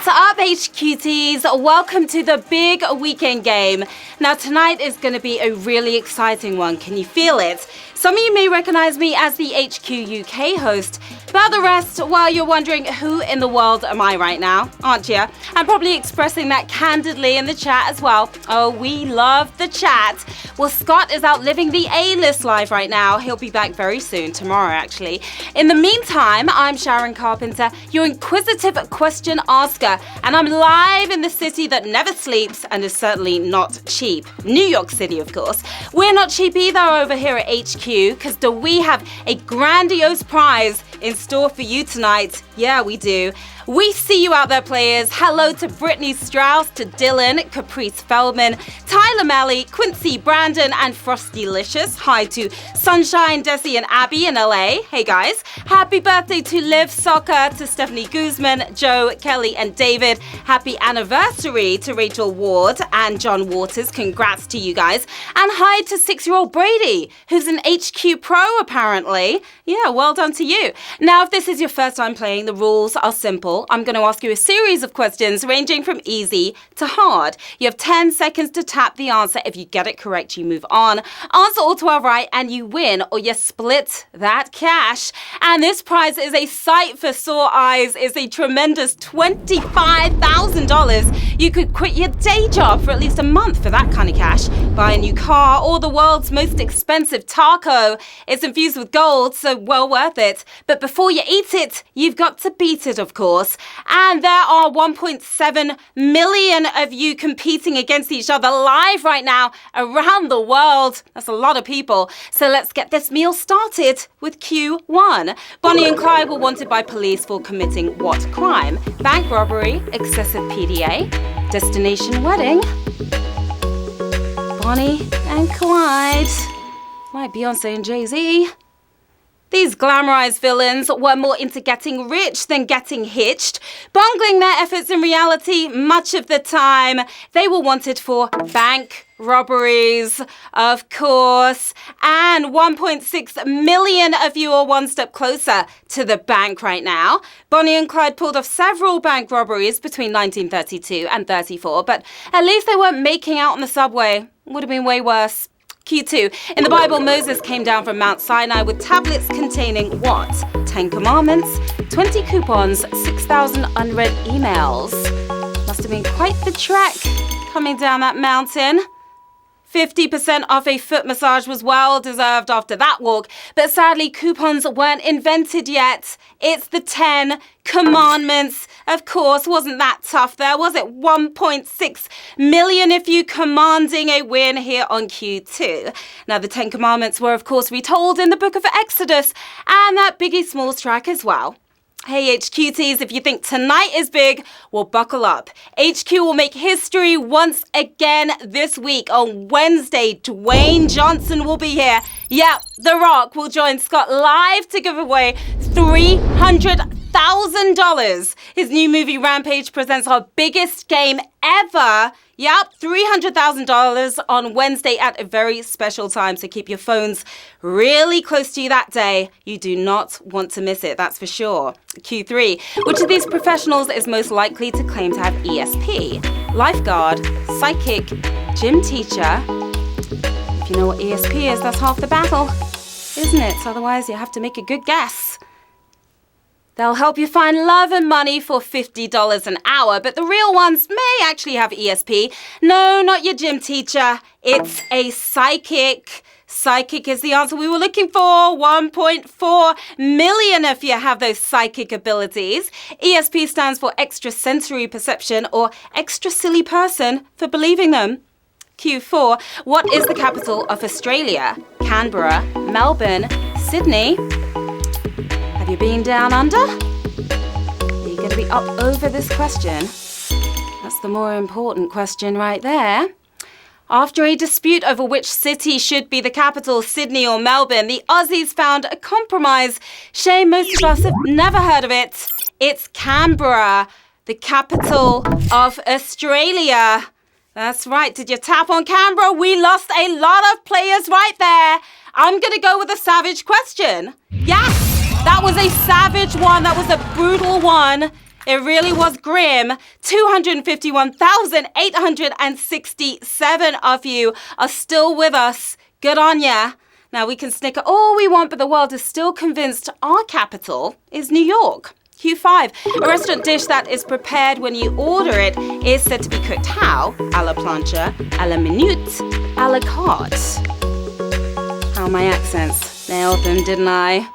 What's up, HQTs? Welcome to the big weekend game. Now, tonight is going to be a really exciting one. Can you feel it? Some of you may recognize me as the HQ UK host. About the rest, well, you're wondering who in the world am I right now, aren't you? I'm probably expressing that candidly in the chat as well. Oh, we love the chat. Well, Scott is out living the A-list life right now. He'll be back very soon, tomorrow actually. In the meantime, I'm Sharon Carpenter, your inquisitive question asker, and I'm live in the city that never sleeps and is certainly not cheap. New York City, of course. We're not cheap either over here at HQ, because do we have a grandiose prize in store for you tonight? Yeah, we do. We see you out there, players. Hello to Brittany Strauss, to Dylan, Caprice Feldman, Tyler Malley, Quincy Brandon, and Frostylicious. Hi to Sunshine, Desi, and Abby in LA. Hey, guys. Happy birthday to Liv Soccer, to Stephanie Guzman, Joe, Kelly, and David. Happy anniversary to Rachel Ward and John Waters. Congrats to you guys. And hi to 6-year-old Brady, who's an HQ pro, apparently. Yeah, well done to you. Now, if this is your first time playing, the rules are simple. I'm going to ask you a series of questions ranging from easy to hard. You have 10 seconds to tap the answer. If you get it correct, you move on. Answer all 12 right and you win, or you split that cash. And this prize is a sight for sore eyes. It's a tremendous $25,000. You could quit your day job for at least a month for that kind of cash. Buy a new car or the world's most expensive taco. It's infused with gold, so well worth it. But before you eat it, you've got to beat it, of course. And there are 1.7 million of you competing against each other live right now around the world. That's a lot of people. So let's get this meal started with Q1. Bonnie and Clyde were wanted by police for committing what crime? Bank robbery, excessive PDA, destination wedding. Bonnie and Clyde. Like Beyonce and Jay-Z. These glamorized villains were more into getting rich than getting hitched, bungling their efforts in reality much of the time. They were wanted for bank robberies, of course, and 1.6 million of you are one step closer to the bank right now. Bonnie and Clyde pulled off several bank robberies between 1932 and 34, but at least they weren't making out on the subway. Would have been way worse. Q2. In the Bible, Moses came down from Mount Sinai with tablets containing what? 10 commandments, 20 coupons, 6,000 unread emails. Must have been quite the trek coming down that mountain. 50% off a foot massage was well deserved after that walk, but sadly coupons weren't invented yet. It's the 10 commandments. Of course, wasn't that tough there, was it? 1.6 million if you commanding a win here on Q2. Now, the 10 commandments were, of course, retold in the book of Exodus and that Biggie Smalls track as well. Hey, HQTs, if you think tonight is big, well, buckle up. HQ will make history once again this week. On Wednesday, Dwayne Johnson will be here. Yeah, The Rock will join Scott live to give away $300,000. His new movie, Rampage, presents our biggest game ever. Yep, $300,000 on Wednesday at a very special time. So keep your phones really close to you that day. You do not want to miss it, that's for sure. Q3. Which of these professionals is most likely to claim to have ESP? Lifeguard, psychic, gym teacher. If you know what ESP is, that's half the battle, isn't it? Otherwise, you have to make a good guess. They'll help you find love and money for $50 an hour, but the real ones may actually have ESP. No, not your gym teacher. It's a psychic. Psychic is the answer we were looking for. 1.4 million if you have those psychic abilities. ESP stands for extrasensory perception, or extra silly person for believing them. Q4. What is the capital of Australia? Canberra, Melbourne, Sydney. Have you been down under? Are you going to be up over this question? That's the more important question right there. After a dispute over which city should be the capital, Sydney or Melbourne, the Aussies found a compromise. Shame most of us have never heard of it. It's Canberra, the capital of Australia. That's right. Did you tap on Canberra? We lost a lot of players right there. I'm going to go with a savage question. Yes, that was a savage one. That was a brutal one. It really was grim. 251,867 of you are still with us. Good on ya. Now, we can snicker all we want, but the world is still convinced our capital is New York. Q5, a restaurant dish that is prepared when you order it is said to be cooked how? À la plancha, à la minute, à la carte. How are my accents? Nailed them, didn't I?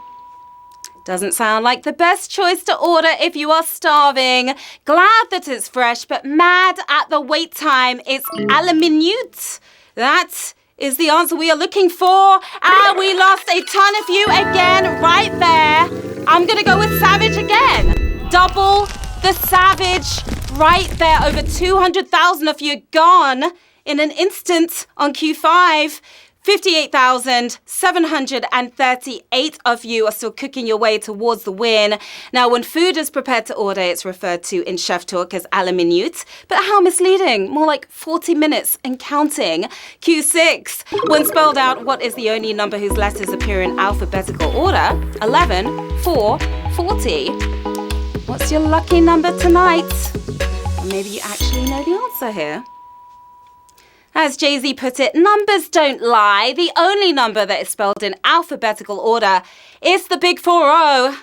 Doesn't sound like the best choice to order if you are starving. Glad that it's fresh, but mad at the wait time. It's à la minute. That is the answer we are looking for. And we lost a ton of you again right there. I'm going to go with savage again. Double the savage right there. Over 200,000 of you gone in an instant on Q5. 58,738 of you are still cooking your way towards the win. Now, when food is prepared to order, it's referred to in chef talk as à la minute. But how misleading? More like 40 minutes and counting. Q6, when spelled out, what is the only number whose letters appear in alphabetical order? 11, 4, 40. What's your lucky number tonight? Or maybe you actually know the answer here. As Jay-Z put it, numbers don't lie. The only number that is spelled in alphabetical order is the big 40.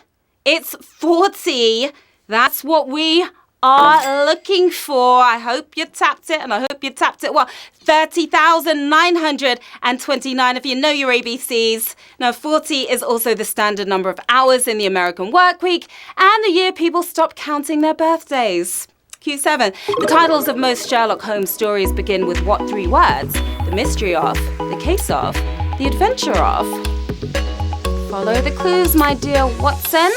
It's 40. That's what we are looking for. I hope you tapped it, and I hope you tapped it well. 30,929 if you know your ABCs. Now, 40 is also the standard number of hours in the American work week and the year people stop counting their birthdays. Q7. The titles of most Sherlock Holmes stories begin with what three words? The mystery of, the case of, the adventure of. Follow the clues, my dear Watson.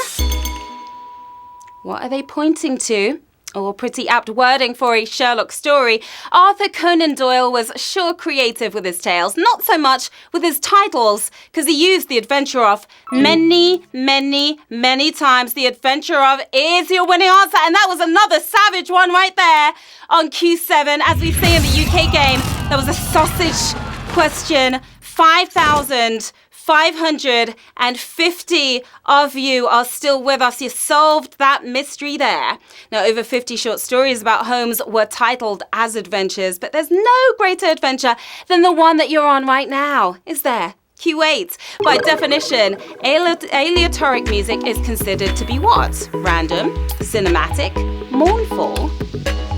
What are they pointing to? Oh, pretty apt wording for a Sherlock story. Arthur Conan Doyle was sure creative with his tales, not so much with his titles, because he used the adventure of many, many, many times. The adventure of is your winning answer, and that was another savage one right there on Q7. As we say in the UK game, that was a sausage question. 5,550 of you are still with us. You solved that mystery there. Now, over 50 short stories about Holmes were titled as adventures, but there's no greater adventure than the one that you're on right now, is there? Q8. By definition, aleatoric music is considered to be what? Random, cinematic, mournful.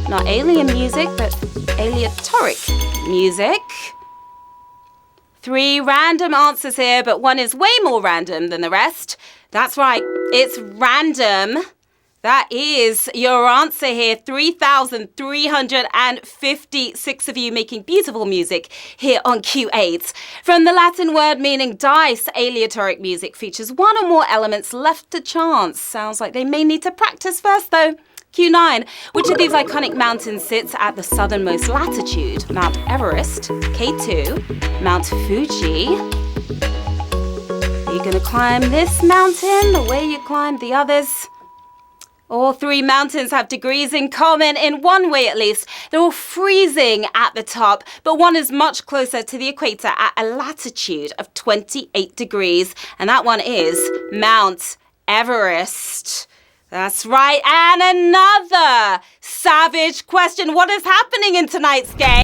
Not alien music, but aleatoric music. 3 random answers here, but one is way more random than the rest. That's right, it's random. That is your answer here. 3,356 of you making beautiful music here on Q8. From the Latin word meaning dice, aleatoric music features one or more elements left to chance. Sounds like they may need to practice first, though. Q9. Which of these iconic mountains sits at the southernmost latitude? Mount Everest, K2, Mount Fuji. Are you going to climb this mountain the way you climbed the others? All 3 mountains have degrees in common, in one way at least. They're all freezing at the top, but one is much closer to the equator at a latitude of 28 degrees, and that one is Mount Everest. That's right, and another savage question. What is happening in tonight's game?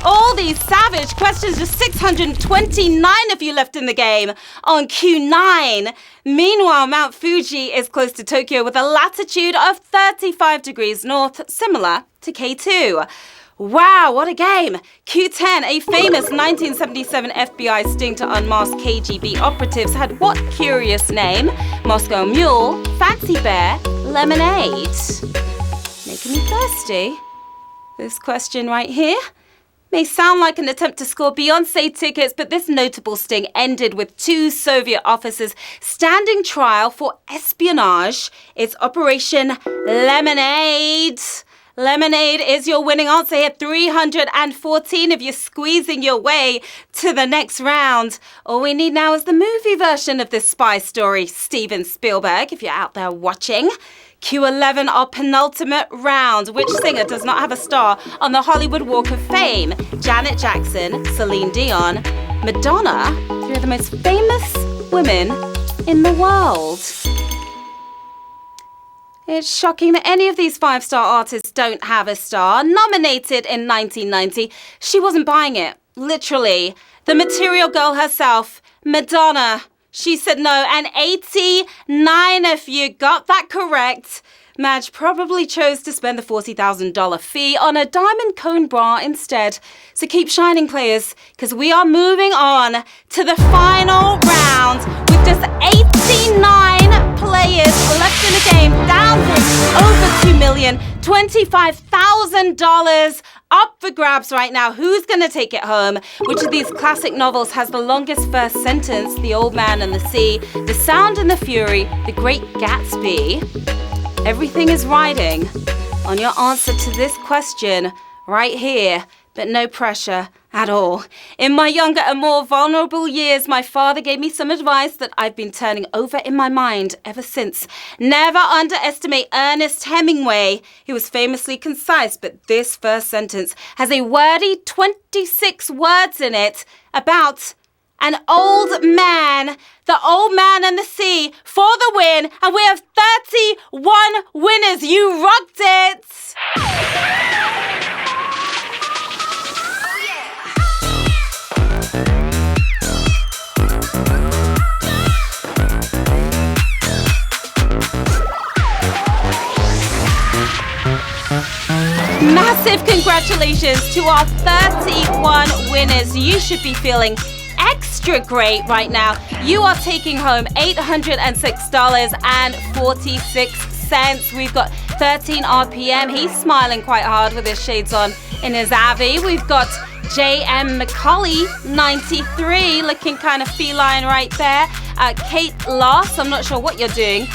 All these savage questions, just 629 of you left in the game on Q9. Meanwhile, Mount Fuji is close to Tokyo with a latitude of 35 degrees north, similar to K2. Wow, what a game. Q10, a famous 1977 FBI sting to unmask KGB operatives had what curious name? Moscow Mule, Fancy Bear, Lemonade. Making me thirsty. This question right here may sound like an attempt to score Beyoncé tickets, but this notable sting ended with 2 Soviet officers standing trial for espionage. It's Operation Lemonade. Lemonade is your winning answer here. 314 of you squeezing your way to the next round. All we need now is the movie version of this spy story. Steven Spielberg, if you're out there watching. Q11, our penultimate round. Which singer does not have a star on the Hollywood Walk of Fame? Janet Jackson, Celine Dion, Madonna, 3 of the most famous women in the world. It's shocking that any of these 5-star artists don't have a star. Nominated in 1990, she wasn't buying it. Literally. The material girl herself, Madonna. She said no, and 89 of you got that correct. Madge probably chose to spend the $40,000 fee on a diamond cone bra instead. So keep shining, players, because we are moving on to the final round with just 89 players left in the game, down from over $2 million, $25,000 up for grabs right now. Who's going to take it home? Which of these classic novels has the longest first sentence? The Old Man and the Sea, The Sound and the Fury, The Great Gatsby. Everything is riding on your answer to this question right here, but no pressure at all. In my younger and more vulnerable years, my father gave me some advice that I've been turning over in my mind ever since. Never underestimate Ernest Hemingway. He was famously concise, but this first sentence has a wordy 26 words in it about an old man. The Old Man and the Sea for the win. And we have 31 winners. You rocked it. Massive congratulations to our 31 winners. You should be feeling extra great right now. You are taking home $806.46. We've got 13 RPM. He's smiling quite hard with his shades on in his Avi. We've got JM McCauley, 93, looking kind of feline right there. Kate Loss, I'm not sure what you're doing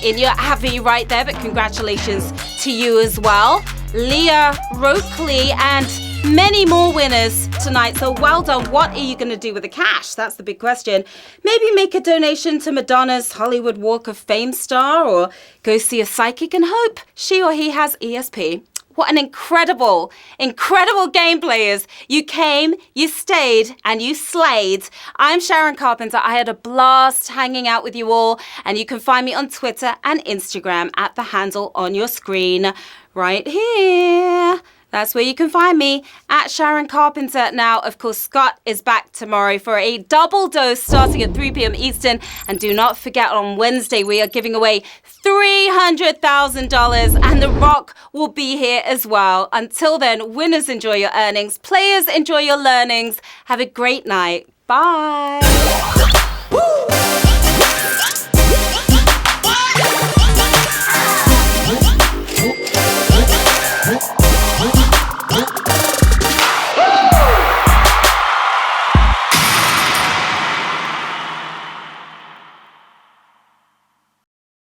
in your Avi right there, but congratulations to you as well. Leah Rokeley and many more winners tonight, so well done. What are you going to do with the cash? That's the big question. Maybe make a donation to Madonna's Hollywood Walk of Fame star, or go see a psychic and hope she or he has ESP. What an incredible, incredible game, players. You came, you stayed, and you slayed. I'm Sharon Carpenter. I had a blast hanging out with you all, and you can find me on Twitter and Instagram at the handle on your screen right here. That's where you can find me, at Sharon Carpenter. Now, of course, Scott is back tomorrow for a double dose starting at 3 p.m. Eastern. And do not forget, on Wednesday, we are giving away $300,000, and The Rock will be here as well. Until then, winners, enjoy your earnings. Players, enjoy your learnings. Have a great night. Bye.